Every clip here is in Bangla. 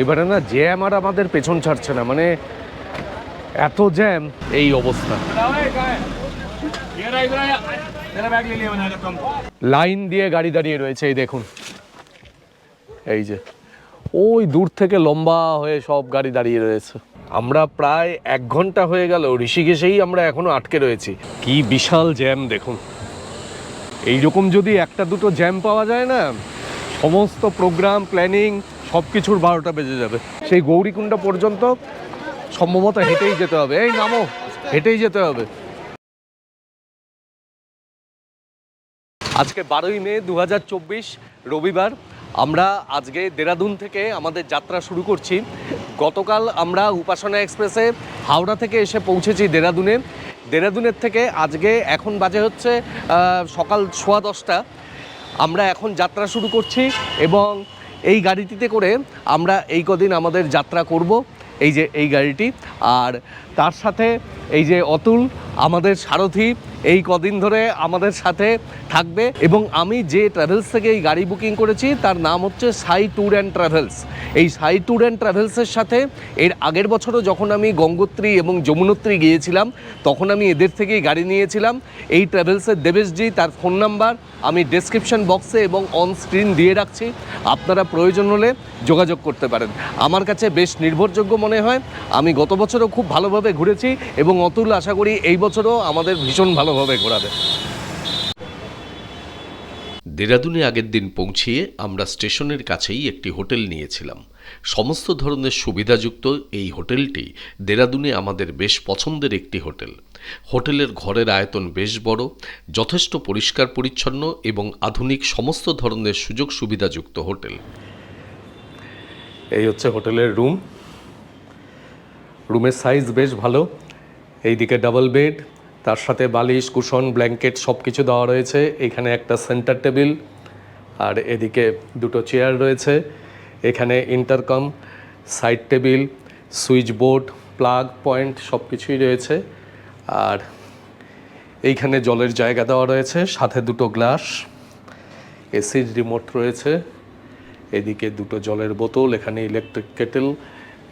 এবারে না জ্যাম আর আমাদের পেছন ছাড়ছে না, মানে এত জ্যাম, এই অবস্থা। লাইন দিয়ে গাড়ি দাঁড়িয়ে রয়েছে, এই দেখুন, এই যে ওই দূর থেকে লম্বা হয়ে সব গাড়ি দাঁড়িয়ে রয়েছে। আমরা প্রায় 1 ঘন্টা হয়ে গেল ঋষিকেশেই আমরা এখনো আটকে রয়েছি। কি বিশাল জ্যাম দেখুন। এইরকম যদি একটা দুটো জ্যাম পাওয়া যায় না, সমস্ত প্রোগ্রাম প্ল্যানিং সব কিছুর 12টা বেজে যাবে। সেই গৌরীকুণ্ড পর্যন্ত সম্ভবত হেঁটেই যেতে হবে। এই নামো, হেঁটেই যেতে হবে। আজকে 12ই মে 2024 রবিবার। আমরা আজকে দেরাদুন থেকে আমাদের যাত্রা শুরু করছি। গতকাল আমরা উপাসনা এক্সপ্রেসে হাওড়া থেকে এসে পৌঁছেছি দেরাদুনে। দেরাদুনের থেকে আজকে এখন বাজে হচ্ছে সকাল 10:15। আমরা এখন যাত্রা শুরু করছি এবং এই গাড়িটিতে করে আমরা এই কদিন আমাদের যাত্রা করব। এই যে এই গাড়িটি, আর তার সাথে এই যে অতুল আমাদের সারথি এই কদিন ধরে আমাদের সাথে থাকবে। এবং আমি যে ট্রাভেলস থেকে এই গাড়ি বুকিং করেছি তার নাম হচ্ছে সাই ট্যুর অ্যান্ড ট্রাভেলস। এই সাই ট্যুর অ্যান্ড ট্রাভেলসের সাথে এর আগের বছরও যখন আমি গঙ্গোত্রী এবং যমুনোত্রী গিয়েছিলাম তখন আমি এদের থেকেই গাড়ি নিয়েছিলাম। এই ট্রাভেলসের দেবেশজি, তার ফোন নাম্বার আমি ডেসক্রিপশন বক্সে এবং অন স্ক্রিন দিয়ে রাখছি, আপনারা প্রয়োজন হলে যোগাযোগ করতে পারেন। আমার কাছে বেশ নির্ভরযোগ্য মনে হয়। আমি গত বছরও খুব ভালোভাবে ঘুরেছি এবং অতুল আশা করি এই বছরও আমাদের ভীষণ ভালোভাবে ঘোরাবে। দেরাদুনে আগের দিন পৌঁছিয়ে আমরা স্টেশনের কাছেই একটি হোটেল নিয়েছিলাম। সমস্ত ধরনের সুবিধাযুক্ত এই হোটেলটি দেরাদুনে আমাদের বেশ পছন্দের একটি হোটেল। হোটেলের ঘরের আয়তন বেশ বড়, যথেষ্ট পরিষ্কার পরিচ্ছন্ন এবং আধুনিক সমস্ত ধরনের সুযোগ সুবিধাযুক্ত হোটেল। এই হচ্ছে হোটেলের রুম। রুমের সাইজ বেশ ভালো। এইদিকে ডাবল বেড, তার সাথে বালিশ, কুশন, ব্ল্যাঙ্কেট সব কিছু দেওয়া রয়েছে। এখানে একটা সেন্টার টেবিল, আর এদিকে দুটো চেয়ার রয়েছে। এখানে intercom, side table, switch board, plug point সব কিছুই রয়েছে। আর এইখানে জলের জায়গা দেওয়া রয়েছে, সাথে দুটো গ্লাস, এসির রিমোট রয়েছে। এদিকে দুটো জলের বোতল, এখানে ইলেকট্রিক কেটেল,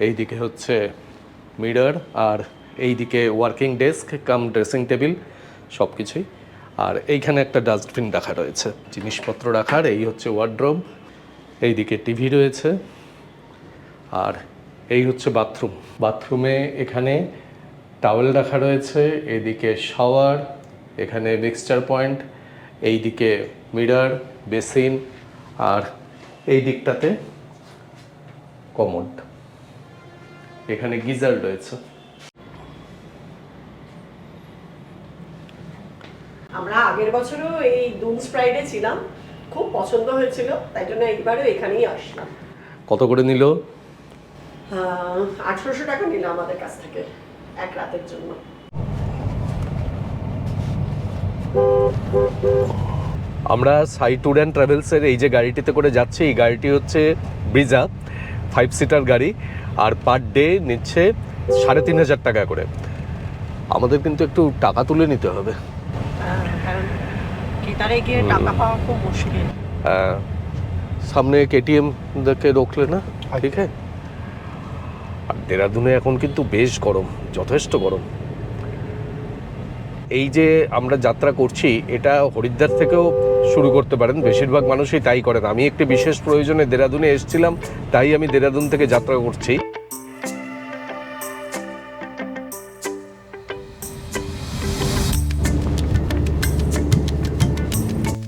এইদিকে হচ্ছে মিরর, আর এইদিকে ওয়ার্কিং ডেস্ক কাম ড্রেসিং টেবিল সব কিছুই। আর এইখানে একটা ডাস্টবিন রাখা রয়েছে জিনিসপত্র রাখার। এই হচ্ছে ওয়ার্ড্রোব, এইদিকে টিভি রয়েছে। আর এই হচ্ছে বাথরুম। বাথরুমে এখানে টাওয়েল রাখা রয়েছে, এদিকে শাওয়ার, এখানে মিক্সচার পয়েন্ট, এইদিকে মিরর, বেসিন, আর এই দিকটাতে কমোড। এখানে গিজার রয়েছে। আমরা আগের বছরও এই দুনস ফ্রাইডে ছিলাম, খুব পছন্দ হয়েছিল, তাই জন্য এইবারও এখানেই আসলাম। কত করে নিল? 1800 টাকা নিল আমাদের কাছ থেকে এক রাতের জন্য। আমরা সাই ট্যুর অ্যান্ড ট্রাভেলসের এই যে গাড়িটিতে করে যাচ্ছি, এই গাড়িটি হচ্ছে ব্রিজা 5 সিটার গাড়ি, আর পার ডে নিচ্ছে 3500 টাকা করে। আমাদের কিন্তু একটু টাকা তুলে নিতে হবে, কারণ কেতারে গিয়ে টাকা পাওয়া খুব মুশকিল। সামনে কেটিএম দেখে রোকলে না, ঠিক আছে। আর দেরাদুনে এখন কিন্তু বেশ গরম, যথেষ্ট গরম। এই যে আমরা যাত্রা করছি এটা হরিদ্বার থেকেও শুরু করতে পারেন, বেশিরভাগ মানুষই তাই করেন। আমি একটি বিশেষ প্রয়োজনে দেরাদুনে এসেছিলাম, তাই আমি দেরাদুন থেকে যাত্রা করছি।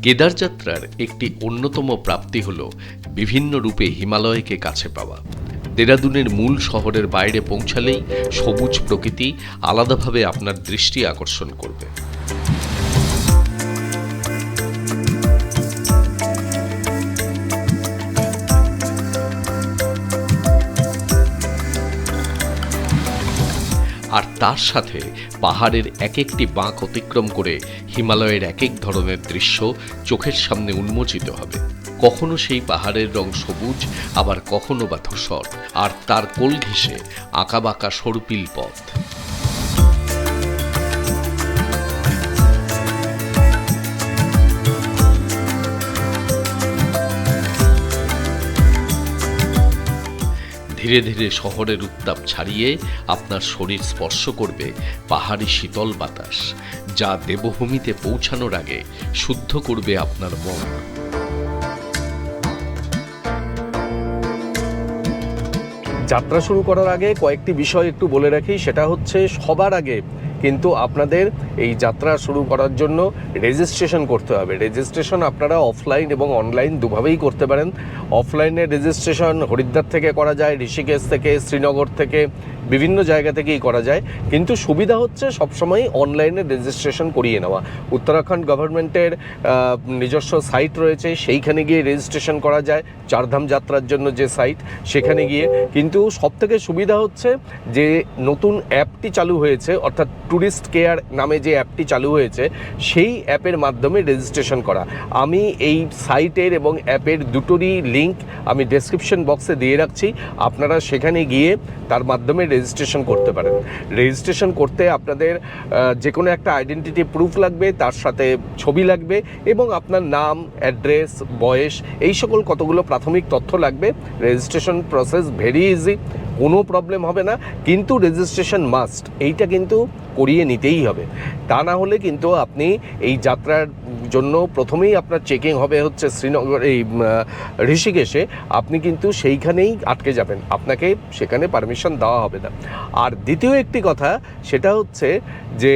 কেদার যাত্রার একটি অন্যতম প্রাপ্তি হল বিভিন্ন রূপে হিমালয়কে কাছে পাওয়া। দেরাদুনের মূল শহরের বাইরে পৌঁছালেই সবুজ প্রকৃতি আলাদাভাবে আপনার দৃষ্টি আকর্ষণ করবে। আর তার সাথে পাহাড়ের এক একটি বাঁক অতিক্রম করে হিমালয়ের এক এক ধরনের দৃশ্য চোখের সামনে উন্মোচিত হবে। কখনো সেই পাহাড়ের রং সবুজ, আবার কখনো বা ধূসর, আর তার কোল ঘেঁষে আঁকাবাঁকা সরুপিল পথ। ধীরে ধীরে শহরের উত্তাপ ছাড়িয়ে আপনার শরীর স্পর্শ করবে পাহাড়ি শীতল বাতাস, যা দেবভূমিতে পৌঁছানোর আগে শুদ্ধ করবে আপনার মন। যাত্রা শুরু করার আগে কয়েকটি বিষয় একটু বলে রাখি, সেটা হচ্ছে সবার আগে কিন্তু আপনাদের এই যাত্রা শুরু করার জন্য রেজিস্ট্রেশন করতে হবে। রেজিস্ট্রেশন আপনারা অফলাইন এবং অনলাইন দুভাবেই করতে পারেন। অফলাইনে রেজিস্ট্রেশন হরিদ্বার থেকে করা যায়, ঋষিকেশ থেকে, শ্রীনগর থেকে, বিভিন্ন জায়গা থেকেই করা যায়, কিন্তু সুবিধা হচ্ছে সবসময় অনলাইনে রেজিস্ট্রেশন করিয়ে নেওয়া। উত্তরাখণ্ড গভর্নমেন্টের নিজস্ব সাইট রয়েছে, সেইখানে গিয়ে রেজিস্ট্রেশন করা যায়, চারধাম যাত্রার জন্য যে সাইট সেখানে গিয়ে। কিন্তু সবথেকে সুবিধা হচ্ছে যে নতুন অ্যাপটি চালু হয়েছে, অর্থাৎ ট্যুরিস্ট কেয়ার নামে যে অ্যাপটি চালু হয়েছে, সেই অ্যাপের মাধ্যমে রেজিস্ট্রেশন করা। আমি এই সাইটের এবং অ্যাপের দুটোরই লিঙ্ক আমি ডেসক্রিপশন বক্সে দিয়ে রাখছি, আপনারা সেখানে গিয়ে তার মাধ্যমে রেজিস্ট্রেশন করতে পারেন। রেজিস্ট্রেশন করতে আপনাদের যে কোনো একটা আইডেন্টিটি প্রুফ লাগবে, তার সাথে ছবি লাগবে এবং আপনার নাম, অ্যাড্রেস, বয়স, এই সকল কতগুলো প্রাথমিক তথ্য লাগবে। রেজিস্ট্রেশন প্রসেস ভেরি ইজি, কোনো প্রবলেম হবে না, কিন্তু রেজিস্ট্রেশন মাস্ট, এইটা কিন্তু করিয়ে নিতেই হবে। তা না হলে কিন্তু আপনি এই যাত্রার জন্য প্রথমেই আপনার চেকিং হবে হচ্ছে শ্রীনগর, এই ঋষিকেশে, আপনি কিন্তু সেইখানেই আটকে যাবেন, আপনাকে সেখানে পারমিশন দেওয়া হবে না। আর দ্বিতীয় একটি কথা, সেটা হচ্ছে যে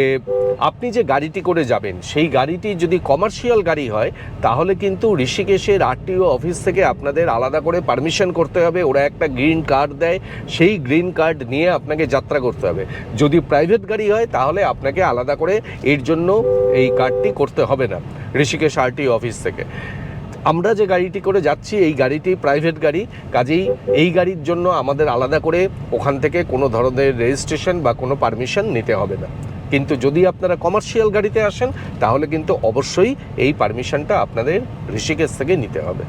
আপনি যে গাড়িটি করে যাবেন, সেই গাড়িটি যদি কমার্শিয়াল গাড়ি হয়, তাহলে কিন্তু ঋষিকেশের আরটিও অফিস থেকে আপনাদের আলাদা করে পারমিশন করতে হবে। ওরা একটা গ্রিন কার্ড দেয়, সেই গ্রিন কার্ড নিয়ে আপনাকে যাত্রা করতে হবে। যদি প্রাইভেট গাড়ি হয়, তাহলে আপনাকে আলাদা করে এর জন্য এই কার্ডটি করতে হবে না ঋষিকেশ আরটিও অফিস থেকে। আমরা যে গাড়িটি করে যাচ্ছি, এই গাড়িটি প্রাইভেট গাড়ি, কাজেই এই গাড়ির জন্য আমাদের আলাদা করে ওখান থেকে কোনো ধরনের রেজিস্ট্রেশন বা কোনো পারমিশন নিতে হবে না। কিন্তু যদি আপনারা কমার্শিয়াল গাড়িতে আসেন, তাহলে কিন্তু অবশ্যই এই পারমিশনটা আপনাদের ঋষিকেশ থেকে নিতে হবে।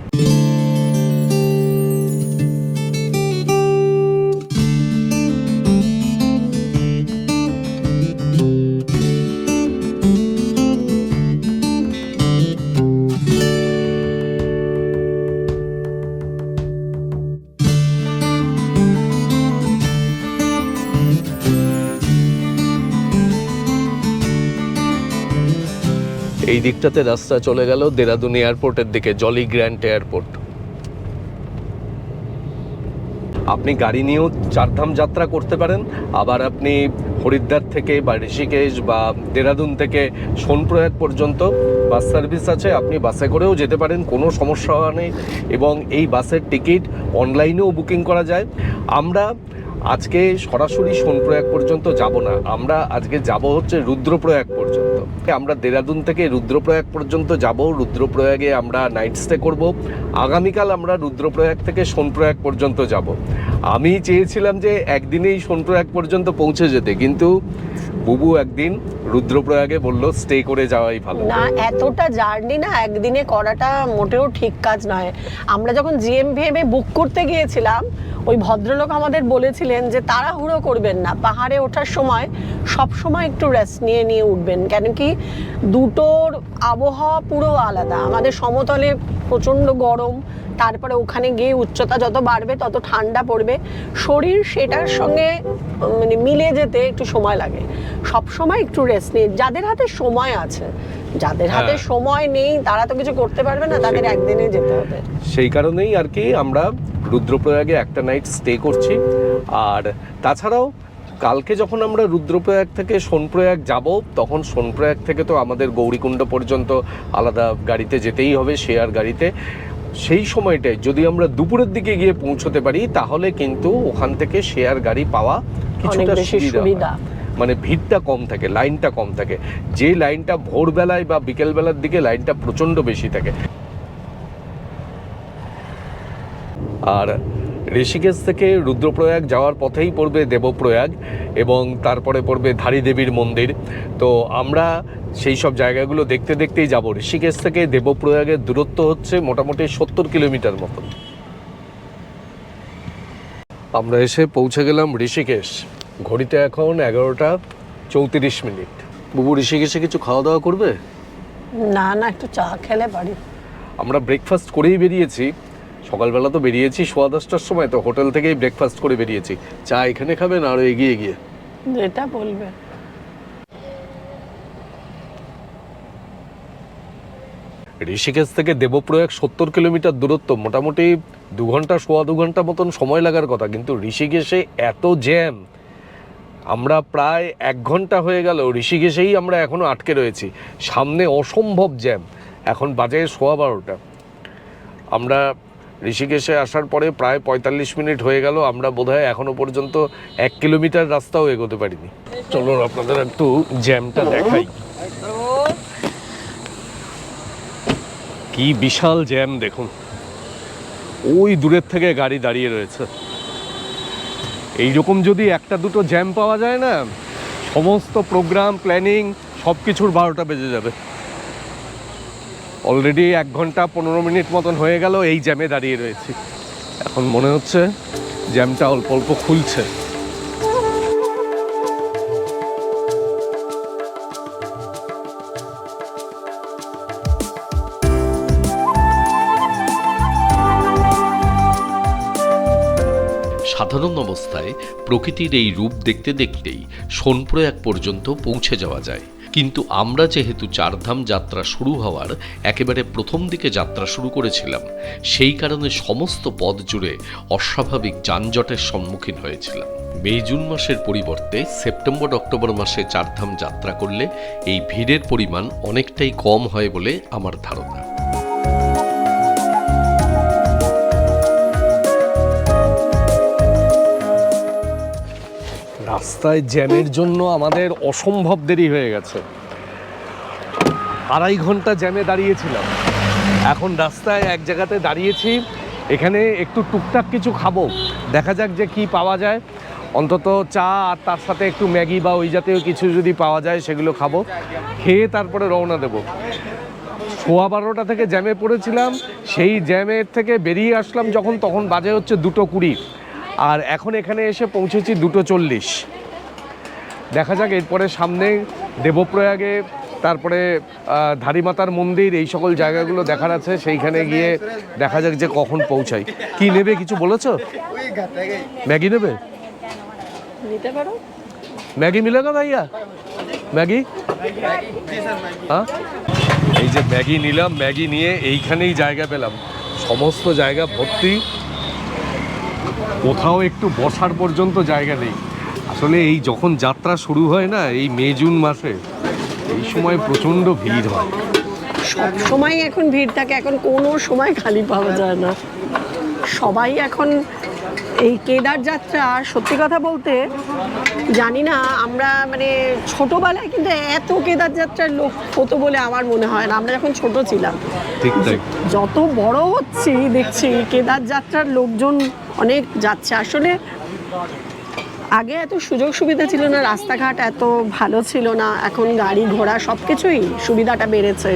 এই দিকটাতে রাস্তা চলে গেল দেরাদুন এয়ারপোর্টের দিকে, জলি গ্র্যান্ড এয়ারপোর্ট। আপনি গাড়ি নিয়েও চারধাম যাত্রা করতে পারেন, আবার আপনি হরিদ্বার থেকে বা ঋষিকেশ বা দেরাদুন থেকে সোনপ্রয়াগ পর্যন্ত বাস সার্ভিস আছে, আপনি বাসে করেও যেতে পারেন, কোনো সমস্যা নেই। এবং এই বাসের টিকিট অনলাইনেও বুকিং করা যায়। আমরা আজকে সরাসরি সোনপ্রয়াগ পর্যন্ত যাব না, আমরা আজকে যাব হচ্ছে রুদ্রপ্রয়াগ পর্যন্ত। আমরা দেরাদুন থেকে রুদ্রপ্রয়াগ পর্যন্ত যাব, রুদ্রপ্রয়াগে আমরা নাইট স্টে করব। আগামীকাল আমরা রুদ্রপ্রয়াগ থেকে সোনপ্রয়াগ পর্যন্ত যাব। আমি চেয়েছিলাম যে একদিনেই সোনপ্রয়াগ পর্যন্ত পৌঁছে যেতে, কিন্তু বুবু একদিন রুদ্রপ্রয়াগে বললো স্টে করে যাওয়াই ভালো। না, এতটা জার্নি না একদিনে করাটা মোটেও ঠিক কাজ নয়। আমরা যখন জিএমভিএম বুক করতে গিয়েছিলাম, ওই ভদ্রলোক আমাদের বলেছিলেন যে তাড়াহুড়ো করবেন না, পাহাড়ে ওঠার সময় সব সময় একটু রেস্ট নিয়ে নিয়ে উঠবেন, কেন কি দুটোর আবহাওয়া পুরো আলাদা। আমাদের সমতলে প্রচণ্ড গরম, তারপরে ওখানে গিয়ে উচ্চতা যত বাড়বে তত ঠান্ডা পড়বে, শরীর সেটার সঙ্গে মানে মিলে যেতে একটু সময় লাগে। সব সময় একটু রেস্ট নিয়ে, যাদের হাতে সময় আছে, যাদের হাতে সময় নেই তারা তো কিছু করতে পারবে না, তাদের একদিনে যেতে হবে। সেই কারণেই আর কি আমরা রুদ্রপ্রয়াগে একটা নাইট স্টে করছি। আর তাছাড়াও কালকে যখন আমরা রুদ্রপ্রয়াগ থেকে সোনপ্রয়াগ যাব, তখন সোনপ্রয়াগ থেকে তো আমাদের গৌরীকুণ্ড পর্যন্ত আলাদা গাড়িতে যেতেই হবে, শেয়ার গাড়িতে। সেই সময়টায় যদি আমরা দুপুরের দিকে গিয়ে পৌঁছতে পারি, তাহলে কিন্তু ওখান থেকে শেয়ার গাড়ি পাওয়া কিছুটা সুবিধা, মানে ভিড়টা কম থাকে, লাইনটা কম থাকে। যে লাইনটা ভোরবেলায় বা বিকেলবেলার দিকে লাইনটা প্রচণ্ড বেশি থাকে। আর ঋষিকেশ থেকে রুদ্রপ্রয়াগ যাওয়ার পথেই পড়বে দেবপ্রয়াগ এবং তারপরে পড়বে ধারী দেবীর মন্দির। তো আমরা সেই সব জায়গাগুলো দেখতে দেখতেই যাব। ঋষিকেশ থেকে দেবপ্রয়াগের দূরত্ব হচ্ছে মোটামুটি 70 কিলোমিটার মতো। আমরা এসে পৌঁছে গেলাম ঋষিকেশ। ঘড়িতে এখন 11:34। বুবু, ঋষিকেশে কিছু খাওয়া দাওয়া করবে? না না, একটু চা খেলে পারি। আমরা ব্রেকফাস্ট করেই বেরিয়েছি। সকালবেলা তো বেরিয়েছি 10:15টার সময়, তো হোটেল থেকেই ব্রেকফাস্ট করে বেরিয়েছি। চা এখানে খাবেন আর এগিয়ে গিয়ে? যেটা বলবে। ঋষিকেশ থেকে দেবপ্রয়াগ 70 কিলোমিটার দূরত্ব, মোটামুটি 2 ঘন্টা, 2.25 ঘন্টা মতন সময় লাগার কথা, কিন্তু ঋষিকেশে এত জ্যাম। আমরা প্রায় 1 ঘন্টা হয়ে গেল ঋষিকেশেই আমরা এখনো আটকে রয়েছি, সামনে অসম্ভব জ্যাম। এখন বাজে 12:15। আমরা ঋষিকেশে আসার পরে প্রায় 45 মিনিট হয়ে গেল, আমরা বোধহয় এখনো পর্যন্ত 1 কিলোমিটার রাস্তাও এগোতে পারিনি। চলুন আপনাদের একটু জ্যামটা দেখাই। কি বিশাল জ্যাম দেখুন, ওই দূরের থেকে গাড়ি দাঁড়িয়ে রয়েছে। এইরকম যদি একটা দুটো জ্যাম পাওয়া যায় না, সমস্ত প্রোগ্রাম প্ল্যানিং সব কিছুর 12টা বেজে যাবে। অলরেডি 1 ঘন্টা 15 মিনিট মতন হয়ে গেল এই জ্যামে দাঁড়িয়ে রয়েছি। এখন মনে হচ্ছে জ্যামটা অল্প অল্প খুলছে। সাধারণ অবস্থায় প্রকৃতির এই রূপ দেখতে দেখতেই সোনপ্রয়াগ পর্যন্ত পৌঁছে যাওয়া যায়, কিন্তু আমরা যেহেতু চারধাম যাত্রা শুরু হওয়ার একেবারে প্রথম দিকে যাত্রা শুরু করেছিলাম, সেই কারণে সমস্ত পথ জুড়ে অস্বাভাবিক যানজটের সম্মুখীন হয়েছিলাম। মে জুন মাসের পরিবর্তে সেপ্টেম্বর অক্টোবর মাসে চারধাম যাত্রা করলে এই ভিড়ের পরিমাণ অনেকটাই কম হয় বলে আমার ধারণা। রাস্তায় জ্যামের জন্য আমাদের অসম্ভব দেরি হয়ে গেছে। 2.5 ঘন্টা জ্যামে দাঁড়িয়েছিলাম, এখন রাস্তায় এক জায়গাতে দাঁড়িয়েছি। এখানে একটু টুকটাক কিছু খাবো, দেখা যাক যে কি পাওয়া যায়। অন্তত চা আর তার সাথে একটু ম্যাগি বা ওই জাতীয় কিছু যদি পাওয়া যায় সেগুলো খাবো, খেয়ে তারপরে রওনা দেবো। 12:15 থেকে জ্যামে পড়েছিলাম, সেই জ্যামের থেকে বেরিয়ে আসলাম যখন, তখন বাজে হচ্ছে 2:20, আর এখন এখানে এসে পৌঁছেছি 2:40। দেখা যাক এরপরে সামনে দেবপ্রয়াগে, তারপরে ধারীমাতার মন্দির, এই সকল জায়গাগুলো দেখার আছে, সেইখানে গিয়ে দেখা যাক যে কখন পৌঁছাই। কি নেবে কিছু বলেছো? ম্যাগি নেবে? নিতে পারো। ম্যাগি মিলেগা ভাইয়া? ম্যাগি? হ্যাঁ, এই যে ম্যাগি নিলাম, ম্যাগি নিয়ে এইখানেই জায়গা পেলাম। সমস্ত জায়গা ভর্তি, কোথাও একটু বসার পর্যন্ত জায়গা নেই। আসলে এই যখন যাত্রা শুরু হয় না, এই মে জুন মাসে, এই সময় প্রচণ্ড ভিড় হয়। সব সময় এখন ভিড় থাকে, এখন কোনো সময় খালি পাওয়া যায় না। সবাই এখন এই কেদার যাত্রা, সত্যি কথা বলতে জানি না, আমরা মানে ছোটবেলায় কিন্তু এত কেদার যাত্রার লোক হতো বলে আমার মনে হয় না। আমরা যখন ছোট ছিলাম, ঠিক তাই। যত বড় হচ্ছি দেখছি কেদার যাত্রার লোকজন অনেক যাচ্ছে। আসলে আগে এত সুযোগ সুবিধা ছিল না, রাস্তাঘাট এত ভালো ছিল না, এখন গাড়ি ঘোড়া সব কিছুই সুবিধাটা বেড়েছে।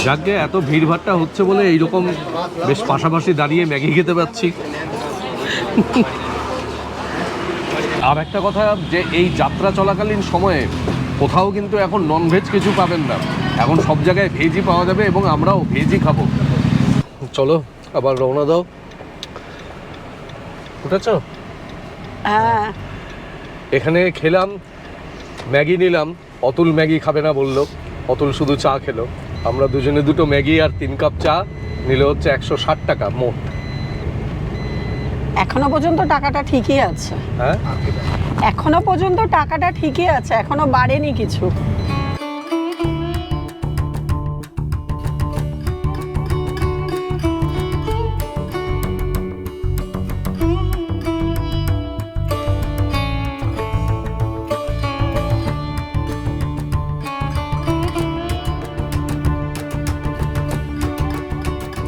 যাকে এত ভিড়ভাট্টা হচ্ছে বলে এইরকম বেশ পাশাপাশি দাঁড়িয়ে ম্যাগি খেতে পাচ্ছি। আর একটা কথা, যে এই যাত্রা চলাকালীন সময়ে কোথাও কিন্তু এখন ননভেজ কিছু পাবেন না, এখন সব জায়গায় ভেজই পাওয়া যাবে, এবং আমরাও ভেজই খাবো। চলো আবার রওনা দাও। উঠেছ? হ্যাঁ, এখানে খেলাম, ম্যাগি নিলাম। অতুল ম্যাগি খাবে না বললো, অতুল শুধু চা খেলো। আমরা দুজনে 2 ম্যাগি আর 3 কাপ চা নিলে হচ্ছে 160 টাকা মোট। এখনো পর্যন্ত টাকাটা ঠিকই আছে। হ্যাঁ, এখনো পর্যন্ত টাকাটা ঠিকই আছে, এখনো বাড়েনি কিছু।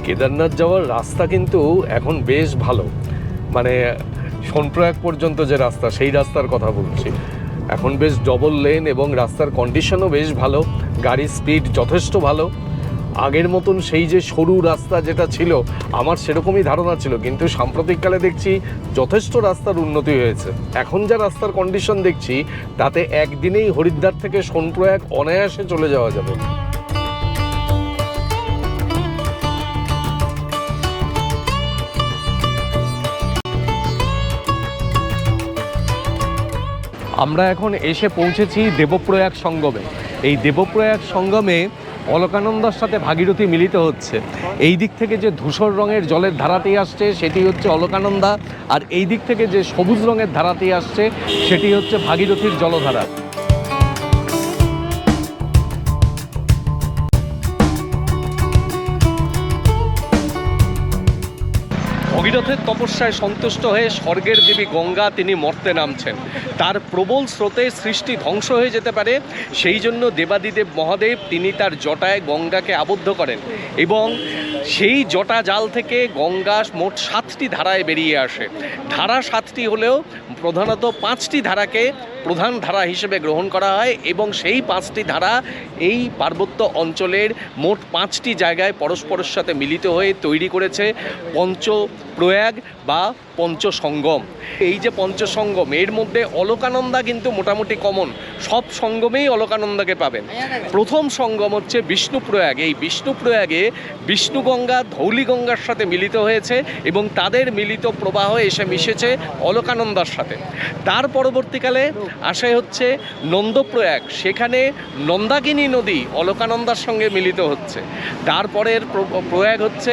কেদারনাথ যাওয়ার রাস্তা কিন্তু এখন বেশ ভালো, মানে সোনপ্রয়াগ পর্যন্ত যে রাস্তা, সেই রাস্তার কথা বলছি। এখন বেশ ডবল লেন এবং রাস্তার কন্ডিশনও বেশ ভালো, গাড়ির স্পিড যথেষ্ট ভালো। আগের মতন সেই যে সরু রাস্তা যেটা ছিল, আমার সেরকমই ধারণা ছিল, কিন্তু সাম্প্রতিককালে দেখছি যথেষ্ট রাস্তার উন্নতি হয়েছে। এখন যা রাস্তার কন্ডিশন দেখছি, তাতে একদিনেই হরিদ্বার থেকে সোনপ্রয়াগ অনায়াসে চলে যাওয়া যাবে। আমরা এখন এসে পৌঁছেছি দেবপ্রয়াগ সঙ্গমে। এই দেবপ্রয়াগ সঙ্গমে অলকানন্দার সাথে ভাগীরথী মিলিত হচ্ছে। এই দিক থেকে যে ধূসর রঙের জলের ধারাটি আসছে সেটি হচ্ছে অলকানন্দা, আর এই দিক থেকে যে সবুজ রঙের ধারাটি আসছে সেটি হচ্ছে ভাগীরথীর জলধারা। ভগীরথের তপস্যায় সন্তুষ্ট হয়ে স্বর্গের দেবী গঙ্গা তিনি মর্তে নামছেন। তার প্রবল স্রোতে সৃষ্টি ধ্বংস হয়ে যেতে পারে, সেই জন্য দেবাদিদেব মহাদেব তিনি তার জটায় গঙ্গাকে আবদ্ধ করেন এবং সেই জটা জাল থেকে গঙ্গা মোট 7টি ধারায় বেরিয়ে আসে। ধারা 7টি হলেও প্রধানত 5টি ধারাকে প্রধান ধারা হিসেবে গ্রহণ করা হয় এবং সেই 5টি ধারা এই পার্বত্য অঞ্চলের মোট 5টি জায়গায় পরস্পরের সাথে মিলিত হয়ে তৈরি করেছে পঞ্চপ্রয়াগ বা পঞ্চসঙ্গম। এই যে পঞ্চসঙ্গম, এর মধ্যে অলকানন্দা কিন্তু মোটামুটি কমন, সব সঙ্গমেই অলকানন্দাকে পাবেন। প্রথম সঙ্গম হচ্ছে বিষ্ণুপ্রয়াগ। এই বিষ্ণুপ্রয়াগে বিষ্ণুগঙ্গা ধৌলিগঙ্গার সাথে মিলিত হয়েছে এবং তাদের মিলিত প্রবাহ এসে মিশেছে অলকানন্দার সাথে। তার পরবর্তীকালে আসে হচ্ছে নন্দপ্রয়াগ, সেখানে নন্দাকিনী নদী অলকানন্দার সঙ্গে মিলিত হচ্ছে। তারপরের প্রয়াগ হচ্ছে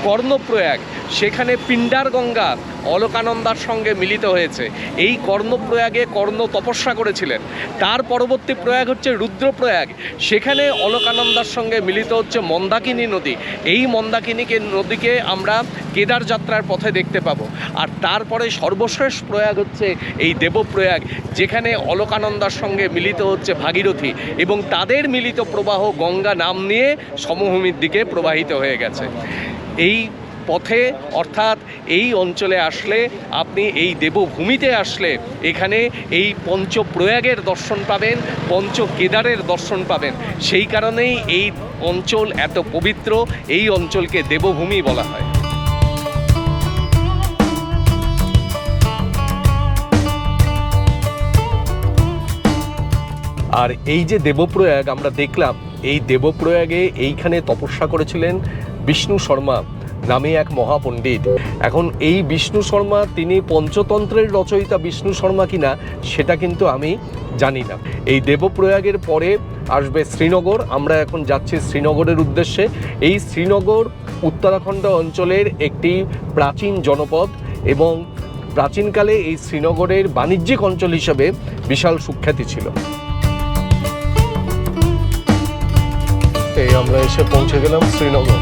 কর্ণপ্রয়াগ, সেখানে পিণ্ডার গঙ্গা অলকানন্দার সঙ্গে মিলিত হয়েছে। এই কর্ণপ্রয়াগে কর্ণ তপস্যা করেছিলেন। তার পরবর্তী প্রয়াগ হচ্ছে রুদ্রপ্রয়াগ, সেখানে অলকানন্দার সঙ্গে মিলিত হচ্ছে মন্দাকিনী নদী। এই মন্দাকিনী নদীকে আমরা কেদার যাত্রার পথে দেখতে পাবো। আর তারপরে সর্বশেষ প্রয়াগ হচ্ছে এই দেবপ্রয়াগ, যেখানে অলকানন্দার সঙ্গে মিলিত হচ্ছে ভাগীরথী এবং তাদের মিলিত প্রবাহ গঙ্গা নাম নিয়ে সমভূমির দিকে প্রবাহিত হয়ে গেছে। এই পথে অর্থাৎ এই অঞ্চলে আসলে আপনি এই দেবভূমিতে আসলে এখানে এই পঞ্চপ্রয়াগের দর্শন পাবেন, পঞ্চকেদারের দর্শন পাবেন। সেই কারণেই এই অঞ্চল এত পবিত্র, এই অঞ্চলকে দেবভূমি বলা হয়। আর এই যে দেবপ্রয়াগ আমরা দেখলাম, এই দেবপ্রয়াগে এইখানে তপস্যা করেছিলেন বিষ্ণু শর্মা নামে এক মহাপণ্ডিত। এখন এই বিষ্ণু শর্মা তিনি পঞ্চতন্ত্রের রচয়িতা বিষ্ণু শর্মা কিনা সেটা কিন্তু আমি জানি না। এই দেবপ্রয়াগের পরে আসবে শ্রীনগর। আমরা এখন যাচ্ছি শ্রীনগরের উদ্দেশ্যে। এই শ্রীনগর উত্তরাখণ্ড অঞ্চলের একটি প্রাচীন জনপদ এবং প্রাচীনকালে এই শ্রীনগরের বাণিজ্যিক অঞ্চল হিসেবে বিশাল সুখ্যাতি ছিল। এই আমরা এসে পৌঁছে গেলাম শ্রীনগর।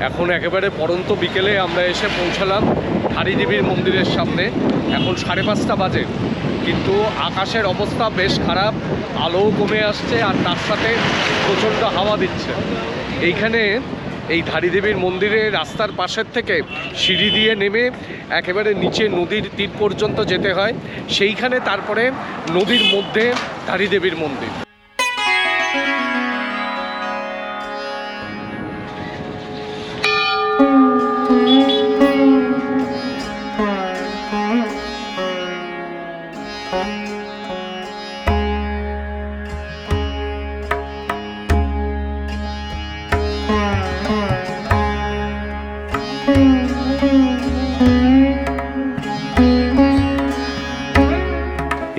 এখন একেবারে পরন্ত বিকেলে আমরা এসে পৌঁছালাম ধারীদেবীর মন্দিরের সামনে। এখন 5:30 বাজে, কিন্তু আকাশের অবস্থা বেশ খারাপ, আলোও কমে আসছে আর তার সাথে প্রচণ্ড হাওয়া দিচ্ছে। এইখানে এই ধারীদেবীর মন্দিরের রাস্তার পাশের থেকে সিঁড়ি দিয়ে নেমে একেবারে নিচে নদীর তীর পর্যন্ত যেতে হয়, সেইখানে তারপরে নদীর মধ্যে ধারীদেবীর মন্দির।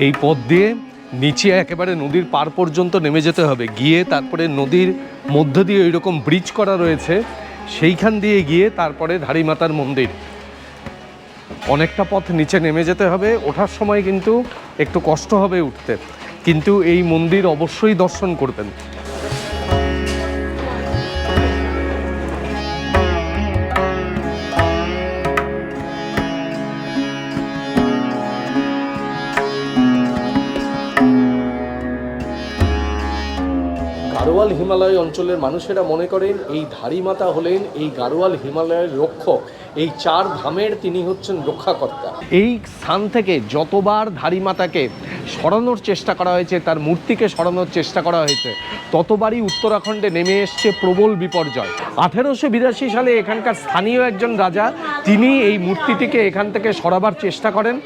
এই পথ দিয়ে নিচে একেবারে নদীর পার পর্যন্ত নেমে যেতে হবে, গিয়ে তারপরে নদীর মধ্য দিয়ে ওইরকম ব্রিজ করা রয়েছে, সেইখান দিয়ে গিয়ে তারপরে ধারীমাতার মন্দির। অনেকটা পথ নিচে নেমে যেতে হবে, ওঠার সময় কিন্তু একটু কষ্ট হবে উঠতে, কিন্তু এই মন্দির অবশ্যই দর্শন করবেন। গাড়োয়াল হিমালয় অঞ্চলের মানুষেরা মনে করেন এই ধারীমাতা হলেন এই গাড়োয়াল হিমালয়ের রক্ষক, এই 4 ধামের তিনি হচ্ছেন রক্ষাকর্তা। এই স্থান থেকে যতবার ধারীমাতাকে সরানোর চেষ্টা করা হয়েছে, তার মূর্তিকে সরানোর চেষ্টা করা হয়েছে, ততবারই উত্তরাখণ্ডে নেমে এসছে প্রবল বিপর্যয়। 1882 সালে এখানকার স্থানীয় একজন রাজা তিনি এই মূর্তিটিকে এখান থেকে সরাবার চেষ্টা করেন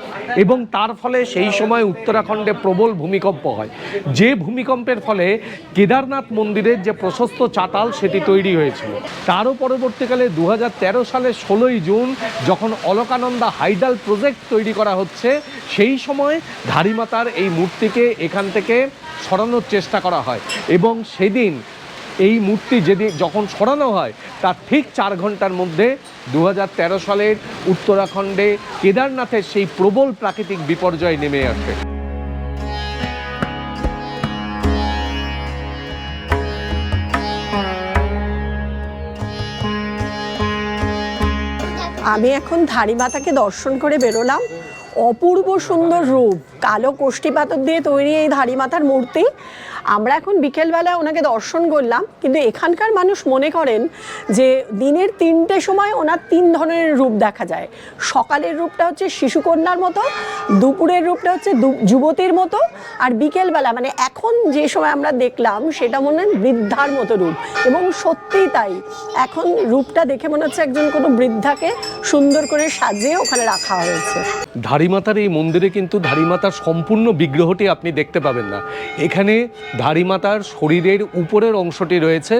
এবং তার ফলে সেই সময় উত্তরাখণ্ডে প্রবল ভূমিকম্প হয়। যে ভূমিকম্পের ফলে কেদারনাথ মন্দিরের যে প্রশস্ত চাতাল সেটি তৈরি হয়েছিল। তারও পরবর্তীকালে 2013 সালের 16ই জুন যখন অলকানন্দা হাইডাল প্রজেক্ট তৈরি করা হচ্ছে, সেই সময় ধারীমাতার এই মূর্তিকে এখান থেকে সরানোর চেষ্টা করা হয় এবং সেদিন এই মূর্তি যখন সরানো হয় তার ঠিক 4 ঘন্টার মধ্যে 2013 সালের উত্তরাখণ্ডে কেদারনাথের সেই প্রবল প্রাকৃতিক বিপর্যয় নেমে আসে। আমি এখন ধারীমাতাকে দর্শন করে বেরোলাম। অপূর্ব সুন্দর রূপ, কালো কোষ্ঠী পাথর দিয়ে তৈরি এই ধারীমাতার মূর্তি। আমরা এখন বিকেলবেলা ওনাকে দর্শন করলাম, কিন্তু এখানকার মানুষ মনে করেন যে দিনের 3টে সময় ওনার 3 ধরনের রূপ দেখা যায়। সকালের রূপটা হচ্ছে শিশুকন্যার মতো, দুপুরের রূপটা হচ্ছে যুবতীর মতো, আর বিকেলবেলা মানে এখন যে সময় আমরা দেখলাম সেটা মনে হয় বৃদ্ধার মতো রূপ। এবং সত্যিই তাই, এখন রূপটা দেখে মনে হচ্ছে একজন কোনো বৃদ্ধাকে সুন্দর করে সাজিয়ে ওখানে রাখা হয়েছে। ধারীমাতার এই মন্দিরে কিন্তু ধারীমাতার সম্পূর্ণ বিগ্রহটি আপনি দেখতে পাবেন না। এখানে ধারীমাতার শরীরের উপরের অংশটি রয়েছে,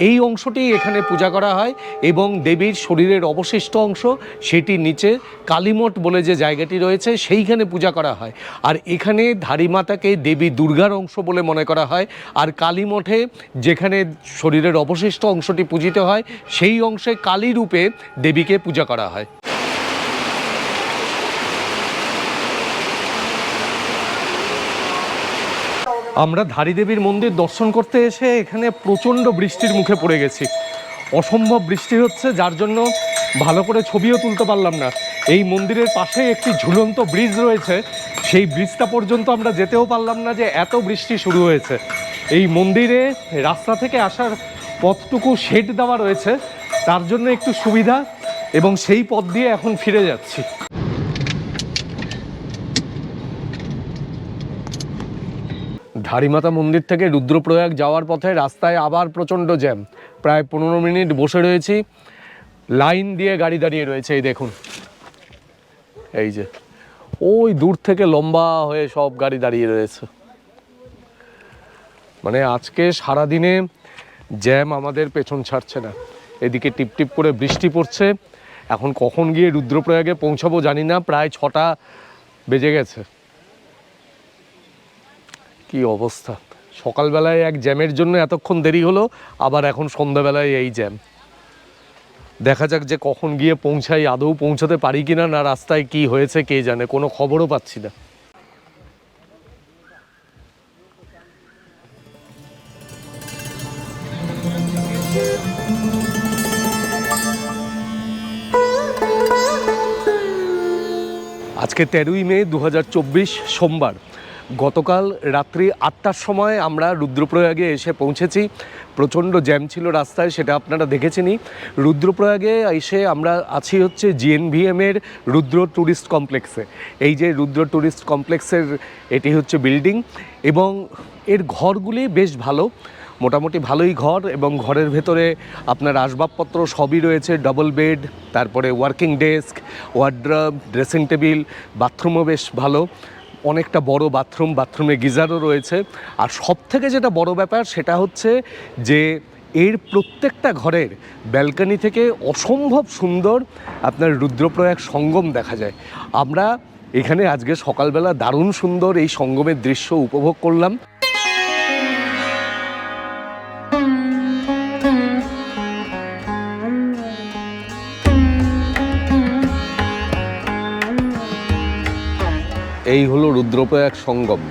এই অংশটি এখানে পূজা করা হয় এবং দেবীর শরীরের অবশিষ্ট অংশ সেটি নিচে কালীমঠ বলে যে জায়গাটি রয়েছে সেইখানে পূজা করা হয়। আর এখানে ধারীমাতাকে দেবী দুর্গার অংশ বলে মনে করা হয়, আর কালীমঠে যেখানে শরীরের অবশিষ্ট অংশটি পূজিত হয় সেই অংশে কালী রূপে দেবীকে পূজা করা হয়। আমরা ধারীদেবীর মন্দির দর্শন করতে এসে এখানে প্রচণ্ড বৃষ্টির মুখে পড়ে গেছি। অসম্ভব বৃষ্টি হচ্ছে, যার জন্য ভালো করে ছবিও তুলতে পারলাম না। এই মন্দিরের পাশে একটি ঝুলন্ত ব্রিজ রয়েছে, সেই ব্রিজটা পর্যন্ত আমরা যেতেও পারলাম না, যে এত বৃষ্টি শুরু হয়েছে। এই মন্দিরে রাস্তা থেকে আসার পথটুকু শেড দেওয়া রয়েছে, তার জন্য একটু সুবিধা, এবং সেই পথ দিয়ে এখন ফিরে যাচ্ছি। ধারীমাতা মন্দির থেকে রুদ্রপ্রয়াগ যাওয়ার পথে রাস্তায় আবার প্রচণ্ড জ্যাম। প্রায় 15 মিনিট বসে রয়েছি, লাইন দিয়ে গাড়ি দাঁড়িয়ে রয়েছে। এই দেখুন, এই যে ওই দূর থেকে লম্বা হয়ে সব গাড়ি দাঁড়িয়ে রয়েছে। মানে আজকে সারাদিনে জ্যাম আমাদের পেছন ছাড়ছে না। এদিকে টিপটিপ করে বৃষ্টি পড়ছে। এখন কখন গিয়ে রুদ্রপ্রয়াগে পৌঁছাবো জানি না, প্রায় 6টা বেজে গেছে। কি অবস্থা! সকালবেলায় এক জ্যামের জন্য এতক্ষণ দেরি হলো, আবার এখন সন্ধ্যাবেলায় এই জ্যাম। দেখা যাক যে কখন গিয়ে পৌঁছাই, আদৌ পৌঁছাতে পারি কিনা, না রাস্তায় কি হয়েছে কে জানে, কোনো খবরও পাচ্ছি না। আজকে 13ই মে 2024 সোমবার। গতকাল রাত্রি 8টার সময় আমরা রুদ্রপ্রয়াগে এসে পৌঁছেছি। প্রচণ্ড জ্যাম ছিল রাস্তায়, সেটা আপনারা দেখেছেনই। রুদ্রপ্রয়াগে এসে আমরা আছি হচ্ছে জিএনভিএমের রুদ্র ট্যুরিস্ট কমপ্লেক্সে। এই যে রুদ্র ট্যুরিস্ট কমপ্লেক্সের এটি হচ্ছে বিল্ডিং, এবং এর ঘরগুলি বেশ ভালো, মোটামুটি ভালোই ঘর, এবং ঘরের ভেতরে আপনার আসবাবপত্র সবই রয়েছে। ডাবল বেড, তারপরে working desk, wardrobe, dressing table, বাথরুমও বেশ ভালো, অনেকটা বড় বাথরুম, বাথরুমে গিজারও রয়েছে। আর সবথেকে যেটা বড় ব্যাপার সেটা হচ্ছে যে এর প্রত্যেকটা ঘরের ব্যালকনি থেকে অসম্ভব সুন্দর আপনার রুদ্রপ্রয়াগ সঙ্গম দেখা যায়। আমরা এখানে আজকে সকালবেলা দারুণ সুন্দর এই সঙ্গমের দৃশ্য উপভোগ করলাম। এই হলো রুদ্রপ্রয়াগ সঙ্গম।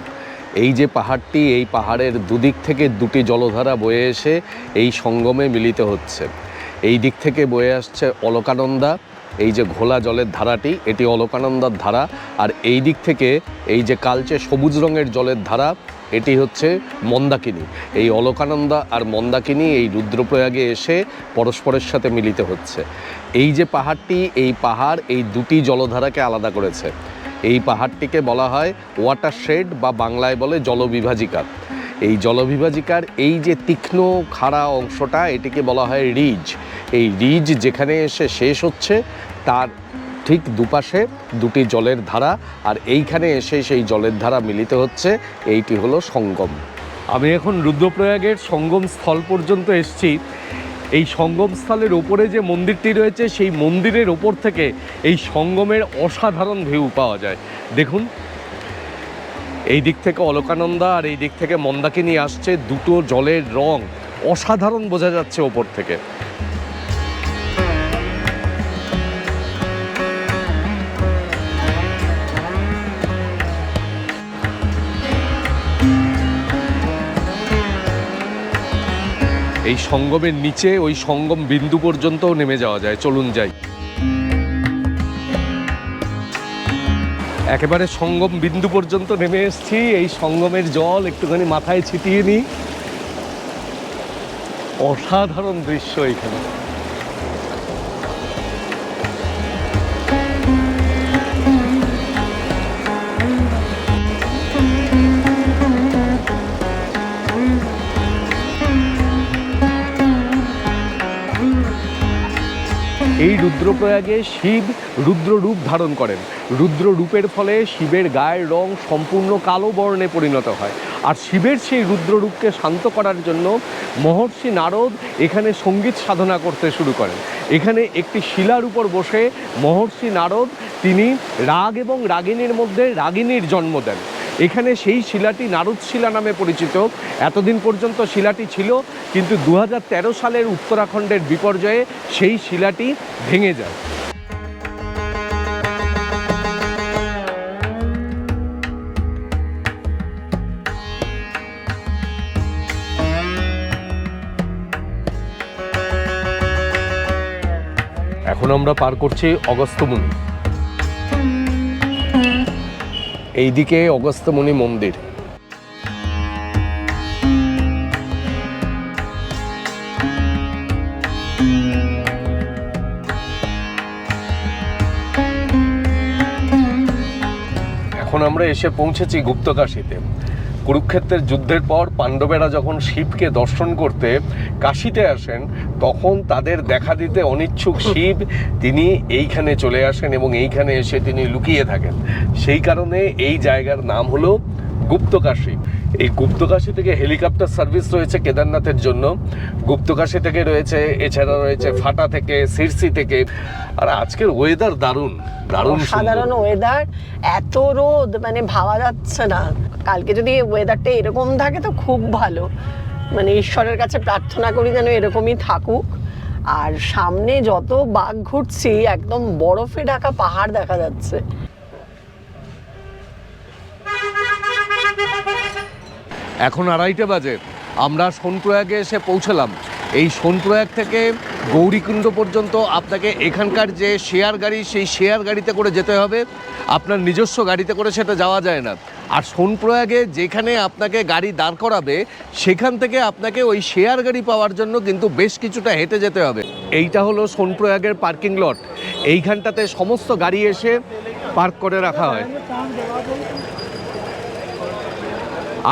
এই যে পাহাড়টি, এই পাহাড়ের দুদিক থেকে দুটি জলধারা বয়ে এসে এই সঙ্গমে মিলিত হচ্ছে। এই দিক থেকে বয়ে আসছে অলকানন্দা, এই যে ঘোলা জলের ধারাটি এটি অলকানন্দার ধারা, আর এই দিক থেকে এই যে কালচে সবুজ রঙের জলের ধারা এটি হচ্ছে মন্দাকিনী। এই অলকানন্দা আর মন্দাকিনী এই রুদ্রপ্রয়াগে এসে পরস্পরের সাথে মিলিত হচ্ছে। এই যে পাহাড়টি, এই পাহাড় এই দুটি জলধারাকে আলাদা করেছে। এই পাহাড়টিকে বলা হয় ওয়াটারশেড বা বাংলায় বলে জলবিভাজিকা। এই জলবিভাজিকার এই যে তীক্ষ্ণ খাড়া অংশটা, এটিকে বলা হয় রিজ। এই রিজ যেখানে এসে শেষ হচ্ছে তার ঠিক দুপাশে দুটি জলের ধারা, আর এইখানে এসে সেই জলের ধারা মিলিত হচ্ছে, এইটি হলো সঙ্গম। আমি এখন রুদ্রপ্রয়াগের সঙ্গম স্থল পর্যন্ত এসেছি। এই সঙ্গম স্থলের ওপরে যে মন্দিরটি রয়েছে, সেই মন্দিরের ওপর থেকে এই সঙ্গমের অসাধারণ ভিউ পাওয়া যায়। দেখুন, এই দিক থেকে অলকানন্দা আর এই দিক থেকে মন্দাকিনী আসছে, দুটো জলের রং অসাধারণ বোঝা যাচ্ছে ওপর থেকে। এই সঙ্গমের নিচে ওই সঙ্গম বিন্দু পর্যন্তও নেমে যাওয়া যায়। চলুন যাই। একেবারে সঙ্গম বিন্দু পর্যন্ত নেমে এসেছি। এই সঙ্গমের জল একটুখানি মাথায় ছিটিয়ে নিই। অসাধারণ দৃশ্য এখানে। এই রুদ্রপ্রয়াগে শিব রুদ্র রূপ ধারণ করেন। রুদ্র রূপের ফলে শিবের গায়ের রং সম্পূর্ণ কালো বর্ণে পরিণত হয়। আর শিবের সেই রুদ্র রূপকে শান্ত করার জন্য মহর্ষি নারদ এখানে সঙ্গীত সাধনা করতে শুরু করেন। এখানে একটি শিলার উপর বসে মহর্ষি নারদ তিনি রাগ এবং রাগিনীর মধ্যে রাগিনীর জন্ম দেন। এখানে সেই শিলাটি নারদ শিলা নামে পরিচিত। এতদিন পর্যন্ত শিলাটি ছিল, কিন্তু 2013 সালের উত্তরাখণ্ডের বিপর্যয়ে সেই শিলাটি ভেঙে যায়। এখন আমরা পার করছি অগস্ত্যমুনি। এইদিকে অগস্ত্যমুনি মন্দির। এখন আমরা এসে পৌঁছেছি গুপ্তকাশীতে। কুরুক্ষেত্রের যুদ্ধের পর পাণ্ডবেরা যখন শিবকে দর্শন করতে কাশীতে আসেন, তখন তাদের দেখা দিতে অনিচ্ছুক শিব তিনি এইখানে চলে আসেন এবং এইখানে এসে তিনি লুকিয়ে থাকেন। সেই কারণে এই জায়গার নাম হলো গুপ্তকাশী। এই গুপ্তকাশী থেকে হেলিকপ্টার সার্ভিস রয়েছে কেদারনাথের জন্য। গুপ্তকাশী থেকে রয়েছে, এছাড়া রয়েছে ফাটা থেকে, সিরসি থেকে। আর আজকের ওয়েদার দারুণ দারুণ সাধারণ ওয়েদার, এত রোদ মানে ভাবা যাচ্ছে না। কালকে যদি ওয়েদারটা এরকম থাকে তো খুব ভালো। মানে ঈশ্বরের কাছে প্রার্থনা করি যেন এরকমই থাকুক। আর সামনে যত বাঘ ঘুরছি, একদম বরফে ঢাকা পাহাড় দেখা যাচ্ছে। এখন 2:30 বাজে। আমরা সোনপ্রয়াগে এসে পৌঁছলাম। এই সোনপ্রয়াগ থেকে গৌরীকুণ্ড পর্যন্ত আপনাকে এখানকার যে শেয়ার গাড়ি, সেই শেয়ার গাড়িতে করে যেতে হবে। আপনার নিজস্ব গাড়িতে করে সেটা যাওয়া যায় না। আর সোনপ্রয়াগে যেখানে আপনাকে গাড়ি দাঁড় করাবে, সেখান থেকে আপনাকে ওই শেয়ার গাড়ি পাওয়ার জন্য কিন্তু বেশ কিছুটা হেঁটে যেতে হবে। এইটা হলো সোনপ্রয়াগের পার্কিং লট। এইখানটাতে সমস্ত গাড়ি এসে পার্ক করে রাখা হয়।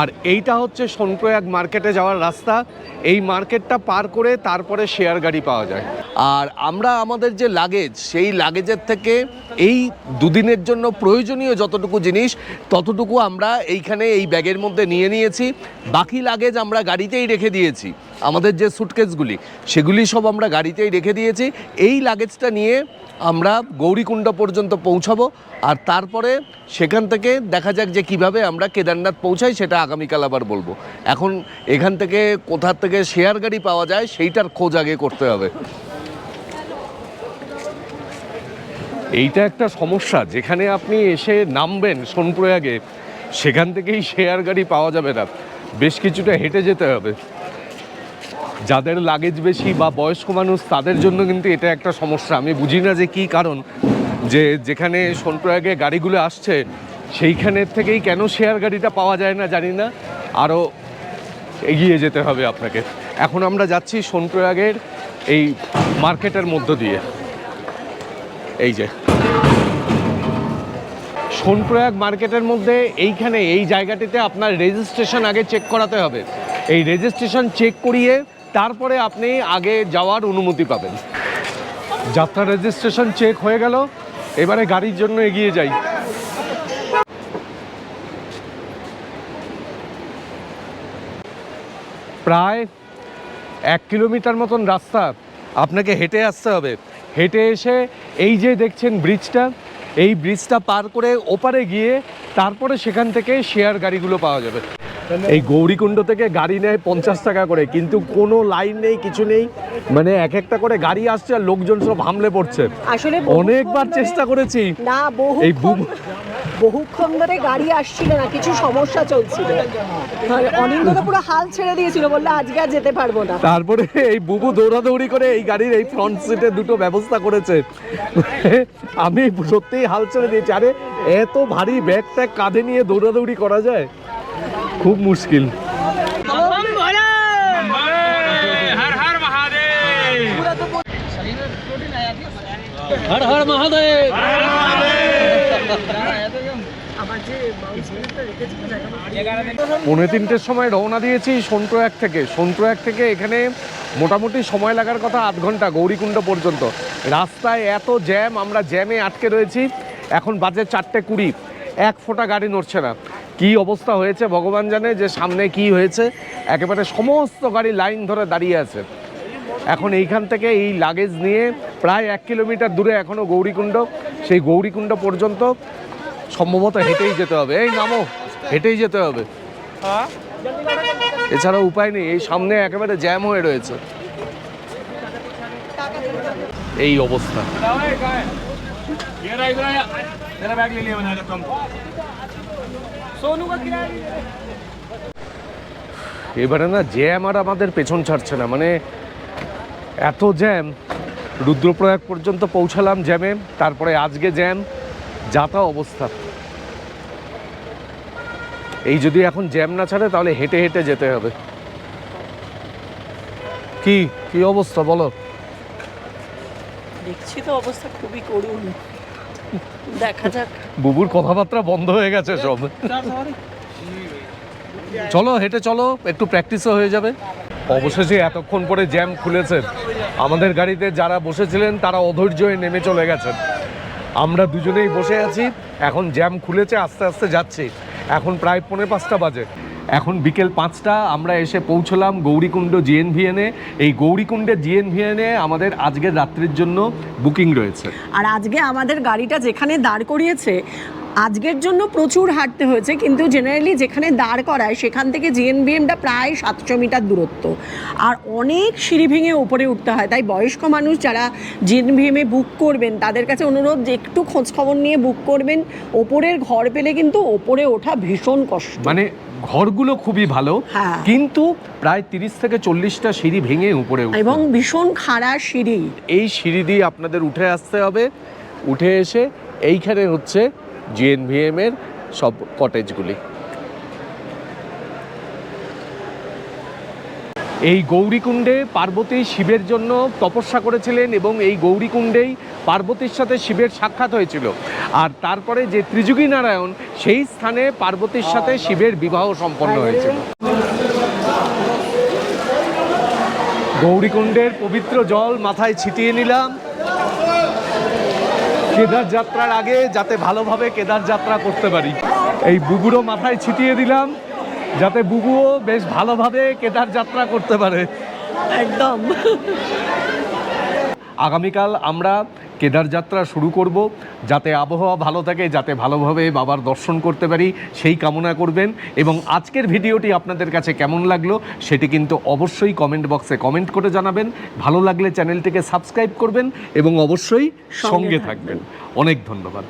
আর এইটা হচ্ছে সোনপ্রয়াগ মার্কেটে যাওয়ার রাস্তা। এই মার্কেটটা পার করে তারপরে শেয়ার গাড়ি পাওয়া যায়। আর আমরা আমাদের যে লাগেজ, সেই লাগেজের থেকে এই দুদিনের জন্য প্রয়োজনীয় যতটুকু জিনিস, ততটুকু আমরা এইখানে এই ব্যাগের মধ্যে নিয়ে নিয়েছি। বাকি লাগেজ আমরা গাড়িতেই রেখে দিয়েছি। আমাদের যে সুটকেসগুলি, সেগুলি সব আমরা গাড়িতেই রেখে দিয়েছি। এই লাগেজটা নিয়ে আমরা গৌরীকুণ্ড পর্যন্ত পৌঁছাবো। আর তারপরে সেখান থেকে দেখা যাক যে কিভাবে আমরা কেদারনাথ পৌঁছাই, সেটা আগামীকাল আবার বলবো। এখন এখান থেকে কোথা থেকে শেয়ার গাড়ি পাওয়া যায় সেইটার খোঁজ আগে করতে হবে। এইটা একটা সমস্যা, যেখানে আপনি এসে নামবেন সোনপ্রয়াগে, সেখান থেকেই শেয়ার গাড়ি পাওয়া যাবে না, বেশ কিছুটা হেঁটে যেতে হবে। যাদের লাগেজ বেশি বা বয়স্ক মানুষ, তাদের জন্য কিন্তু এটা একটা সমস্যা। আমি বুঝি না যে কী কারণ, যে যেখানে সোনপ্রয়াগে গাড়িগুলো আসছে সেইখানের থেকেই কেন শেয়ার গাড়িটা পাওয়া যায় না জানি না। আরও এগিয়ে যেতে হবে আপনাকে। এখন আমরা যাচ্ছি সোনপ্রয়াগের এই মার্কেটের মধ্য দিয়ে। এই যে সোনপ্রয়াগ মার্কেটের মধ্যে এইখানে এই জায়গাটিতে আপনার রেজিস্ট্রেশন আগে চেক করাতে হবে। এই রেজিস্ট্রেশন চেক করিয়ে তারপরে আপনি আগে যাওয়ার অনুমতি পাবেন। যাত্রা রেজিস্ট্রেশন চেক হয়ে গেল, এবারে গাড়ির জন্য এগিয়ে যাই। প্রায় 1 কিলোমিটার মতন রাস্তা আপনাকে হেঁটে আসতে হবে। হেঁটে এসে এই যে দেখছেন ব্রিজটা, এই ব্রিজটা পার করে ওপারে গিয়ে তারপরে সেখান থেকে শেয়ার গাড়িগুলো পাওয়া যাবে। এই গৌরীকুণ্ড থেকে গাড়ি নেয় 50 টাকা করে, কিন্তু কোনো লাইন নেই, কিছু নেই, মানে এক একটা করে গাড়ি আসছে আর লোকজন সব হামলে পড়ছে। আসলে অনেকবার চেষ্টা করেছি, না এই বহুক্ষণ ধরে গাড়ি আসছিল না, কিছু সমস্যা চলছিল। অনিন্দ তো পুরো হাল ছেড়ে দিয়েছিল, বললে আজকে আর যেতে পারবো না। তারপরে এই বুবু দৌড়াদৌড়ি করে এই গাড়ির এই ফ্রন্ট সিটে দুটো ব্যবস্থা করেছে। আমি সত্যিই হাল ছেড়ে দিয়েছি। আরে এত ভারী ব্যাগ ট্যাগ কাঁধে নিয়ে দৌড়াদৌড়ি করা যায়? খুব মুশকিল। हर हर महादेव। 2:45-র সময় রওনা দিয়েছি সোনপ্রয়াগ থেকে। সোনপ্রয়াগ থেকে এখানে মোটামুটি সময় লাগার কথা 8 ঘন্টা গৌরীকুণ্ড পর্যন্ত। রাস্তায় এত জ্যাম, আমরা জ্যামে আটকে রয়েছি। এখন বাজে 4:20, এক ফোঁটা গাড়ি নড়ছে না। কি অবস্থা হয়েছে ভগবান জানে, যে সামনে কি হয়েছে। একেবারে সমস্ত গাড়ি লাইন ধরে দাঁড়িয়ে আছে। এখন এইখান থেকে এই লাগেজ নিয়ে প্রায় 1 কিলোমিটার দূরে এখনও গৌরীকুণ্ড। সেই গৌরীকুণ্ড পর্যন্ত সম্ভবত হেঁটেই যেতে হবে। এই নামো, হেঁটেই যেতে হবে, এছাড়া উপায় নেই। এই সামনে একেবারে জ্যাম হয়ে রয়েছে। এই অবস্থা। এবারে না জ্যাম আর আমাদের পেছন ছাড়ছে না, মানে এত জ্যাম। রুদ্রপ্রয়াগ পর্যন্ত পৌঁছালাম জ্যামে, তারপরে আজকে জ্যাম, যাতা অবস্থা। এই যদি এখন জ্যাম না ছাড়ে তাহলে হেঁটে হেঁটে যেতে হবে। কি কি অবস্থা বলো? দেখছি তো অবস্থা খুবই করুণ, দেখা যাক। বুবুর কথাবার্তা বন্ধ হয়ে গেছে সব। চলো হেঁটে চলো, একটু প্র্যাকটিসও হয়ে যাবে। অবশেষে এতক্ষণ পরে জ্যাম খুলেছে। আমাদের গাড়িতে যারা বসেছিলেন তারা অধৈর্য হয়ে নেমে চলে গেছেন। আমরা দুজনেই বসে আছি। এখন জ্যাম খুলেছে, আস্তে আস্তে যাচ্ছি। এখন প্রায় 4:45 বাজে। এখন বিকেল 5টা। আমরা এসে পৌঁছলাম গৌরীকুণ্ড জিএনভিএনে। এই গৌরীকুণ্ডে জিএনভিএনে আমাদের আজকের রাত্রির জন্য বুকিং রয়েছে। আর আজকে আমাদের গাড়িটা যেখানে দাঁড় করিয়েছে, আজকের জন্য প্রচুর হাঁটতে হয়েছে, কিন্তু জেনারেলি যেখানে দাঁড় করায় সেখান থেকে জিএনভিএমটা প্রায় 700 মিটার দূরত্ব, আর অনেক সিঁড়ি ভেঙে ওপরে উঠতে হয়। তাই বয়স্ক মানুষ যারা জিএনভিএমে বুক করবেন তাদের কাছে অনুরোধ যে একটু খোঁজখবর নিয়ে বুক করবেন। ওপরের ঘর পেলে কিন্তু ওপরে ওঠা ভীষণ কষ্ট, মানে ঘরগুলো খুবই ভালো, হ্যাঁ, কিন্তু প্রায় 30 থেকে 40টা সিঁড়ি ভেঙে উপরে উঠতে এবং হয়। ভীষণ খাড়া সিঁড়ি। এই সিঁড়ি দিয়ে আপনাদের উঠে আসতে হবে। উঠে এসে এইখানে হচ্ছে জিএনভিএম এর সব কটেজগুলি। এই গৌরীকুণ্ডে পার্বতী শিবের জন্য তপস্যা করেছিলেন এবং এই গৌরীকুণ্ডেই পার্বতীর সাথে শিবের সাক্ষাৎ হয়েছিল। আর তারপরে যে ত্রিযুগী নারায়ণ, সেই স্থানে পার্বতীর সাথে শিবের বিবাহ সম্পন্ন হয়েছিল। গৌরীকুণ্ডের পবিত্র জল মাথায় ছিটিয়ে নিলাম কেদার যাত্রার আগে, যাতে ভালোভাবে কেদার যাত্রা করতে পারি। এই বুবুরও মাথায় ছিটিয়ে দিলাম, যাতে বুবুও বেশ ভালোভাবে কেদার যাত্রা করতে পারে। একদম। আগামীকাল আমরা কেদার যাত্রা শুরু করব, যাতে আবহাওয়া ভালো থাকে, যাতে ভালোভাবে বাবার দর্শন করতে পারি, সেই কামনা করবেন। এবং আজকের ভিডিওটি আপনাদের কাছে কেমন লাগলো সেটি কিন্তু অবশ্যই কমেন্ট বক্সে কমেন্ট করে জানাবেন। ভালো লাগলে চ্যানেলটিকে সাবস্ক্রাইব করবেন এবং অবশ্যই সঙ্গে থাকবেন। অনেক ধন্যবাদ।